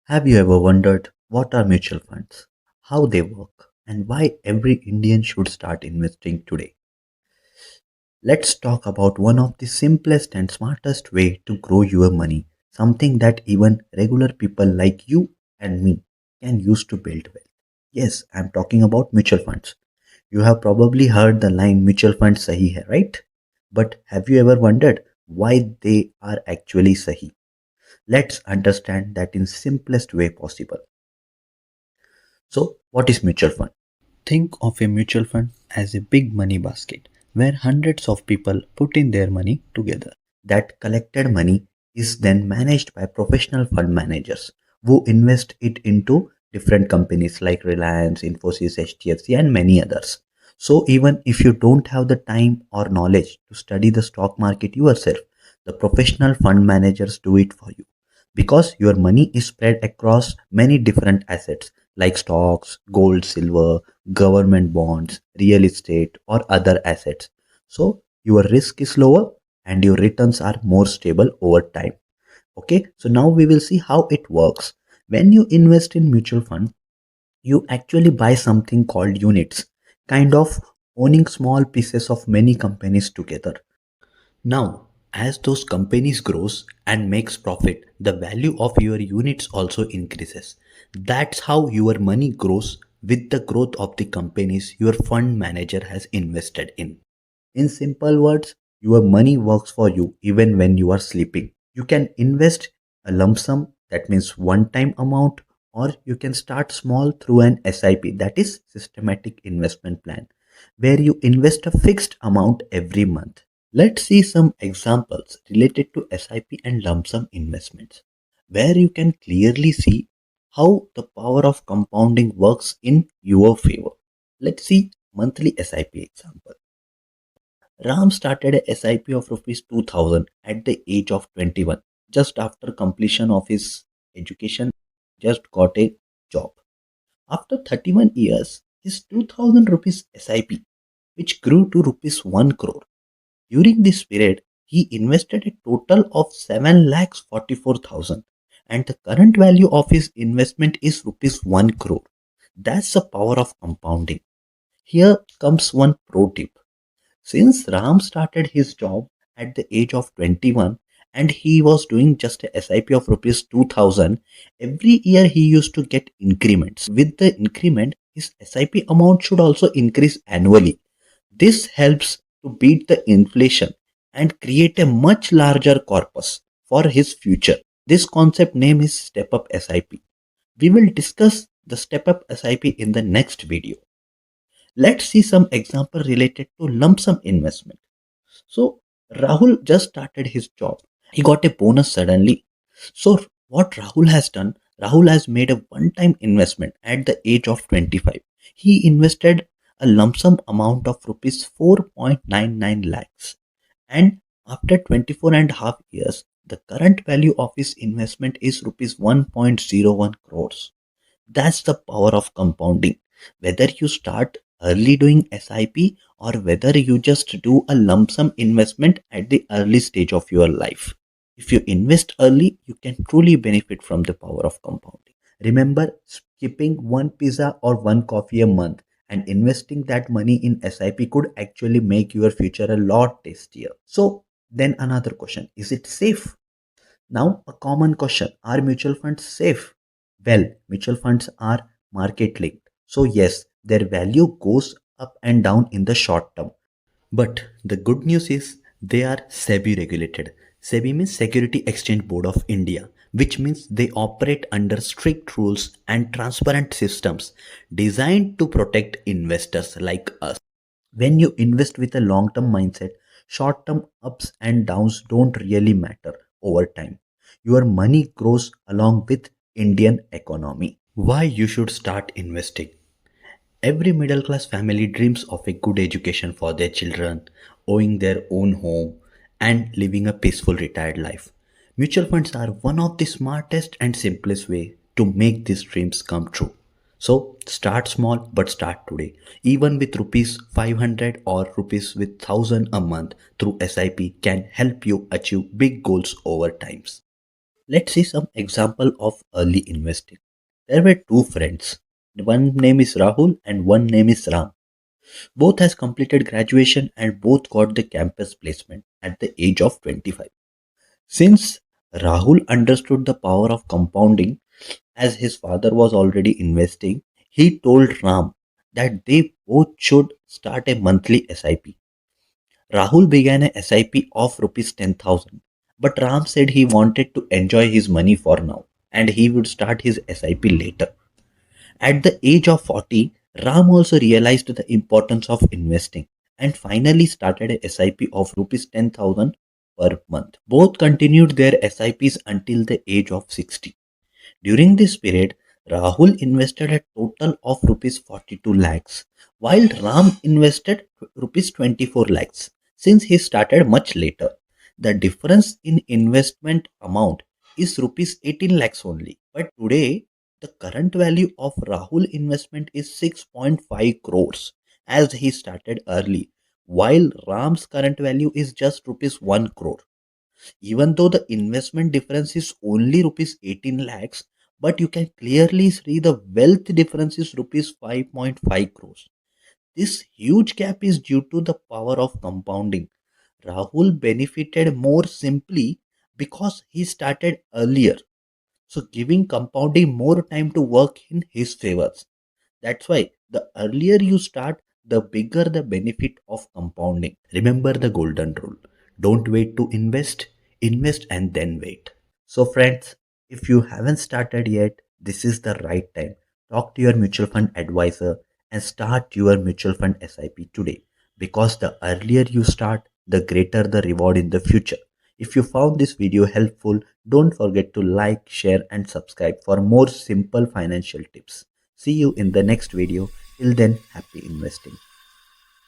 Have you ever wondered what are mutual funds, how they work, and why every Indian should start investing today? Let's talk about one of the simplest and smartest way to grow your money, something that even regular people like you and me can use to build wealth. Yes, I'm talking about mutual funds. You have probably heard the line mutual funds sahi hai, right? But have you ever wondered why they are actually sahi? Let's understand that in simplest way possible. So, what is mutual fund? Think of a mutual fund as a big money basket where hundreds of people put in their money together. That collected money is then managed by professional fund managers who invest it into different companies like Reliance, Infosys, HDFC, and many others. So, even if you don't have the time or knowledge to study the stock market yourself, the professional fund managers do it for you because your money is spread across many different assets like stocks, gold, silver, government bonds, real estate, or other assets. So your risk is lower and your returns are more stable over time. Okay, so now we will see how it works. When you invest in mutual fund, you actually buy something called units, kind of owning small pieces of many companies together. Now, as those companies grows and makes profit, the value of your units also increases. That's how your money grows with the growth of the companies your fund manager has invested in. In simple words, your money works for you even when you are sleeping. You can invest a lump sum, that means one time amount, or you can start small through an SIP, that is systematic investment plan, where you invest a fixed amount every month. Let's see some examples related to SIP and lump sum investments, where you can clearly see how the power of compounding works in your favor. Let's see monthly SIP example. Ram started a SIP of rupees 2000 at the age of 21, just after completion of his education, just got a job. After 31 years, his 2000 rupees SIP, which grew to rupees 1 crore. During this period, he invested a total of 7 lakhs 44,000 and the current value of his investment is rupees 1 crore. That's the power of compounding. Here comes one pro tip. Since Ram started his job at the age of 21 and he was doing just a SIP of rupees 2000, every year he used to get increments. With the increment, his SIP amount should also increase annually. This helps to beat the inflation and create a much larger corpus for his future. This concept name is Step Up SIP. We will discuss the Step Up SIP in the next video. Let's see some example related to lump sum investment. So Rahul just started his job. He got a bonus suddenly. So what Rahul has done, Rahul has made a one-time investment at the age of 25. He invested a lump sum amount of rupees 4.99 lakhs. And after 24 and a half years, the current value of his investment is rupees 1.01 crores. That's the power of compounding. Whether you start early doing SIP or whether you just do a lump sum investment at the early stage of your life. If you invest early, you can truly benefit from the power of compounding. Remember, skipping one pizza or one coffee a month and investing that money in SIP could actually make your future a lot tastier. So, then another question, is it safe? Now, a common question, are mutual funds safe? Well, mutual funds are market linked. So, yes, their value goes up and down in the short term. But the good news is they are SEBI regulated. SEBI means Security Exchange Board of India, which means they operate under strict rules and transparent systems designed to protect investors like us. When you invest with a long term mindset, short term ups and downs don't really matter over time. Your money grows along with Indian economy. Why you should start investing? Every middle class family dreams of a good education for their children, owning their own home, and living a peaceful retired life. Mutual funds are one of the smartest and simplest way to make these dreams come true. So start small but start today. Even with rupees 500 or rupees with 1000 a month through SIP can help you achieve big goals over times. Let's see some example of early investing. There were two friends. One name is Rahul and one name is Ram. Both has completed graduation and both got the campus placement at the age of 25. Since Rahul understood the power of compounding as his father was already investing, he told Ram that they both should start a monthly SIP. Rahul began a SIP of rupees 10,000, but Ram said he wanted to enjoy his money for now and he would start his SIP later. At the age of 40, Ram also realized the importance of investing and finally started a SIP of rupees 10,000 per month. Both continued their SIPs until the age of 60. During this period, Rahul invested a total of rupees 42 lakhs, while Ram invested rupees 24 lakhs since he started much later. The difference in investment amount is rupees 18 lakhs only. But today, the current value of Rahul investment is 6.5 crores as he started early, while Ram's current value is just rupees 1 crore. Even though the investment difference is only rupees 18 lakhs, but you can clearly see the wealth difference is rupees 5.5 crores. This huge gap is due to the power of compounding. Rahul benefited more simply because he started earlier, so giving compounding more time to work in his favors. That's why the earlier you start, the bigger the benefit of compounding. Remember the golden rule. Don't wait to invest, invest and then wait. So, friends, if you haven't started yet, this is the right time. Talk to your mutual fund advisor and start your mutual fund SIP today because the earlier you start, the greater the reward in the future. If you found this video helpful, don't forget to like, share, and subscribe for more simple financial tips. See you in the next video. Till then, happy investing.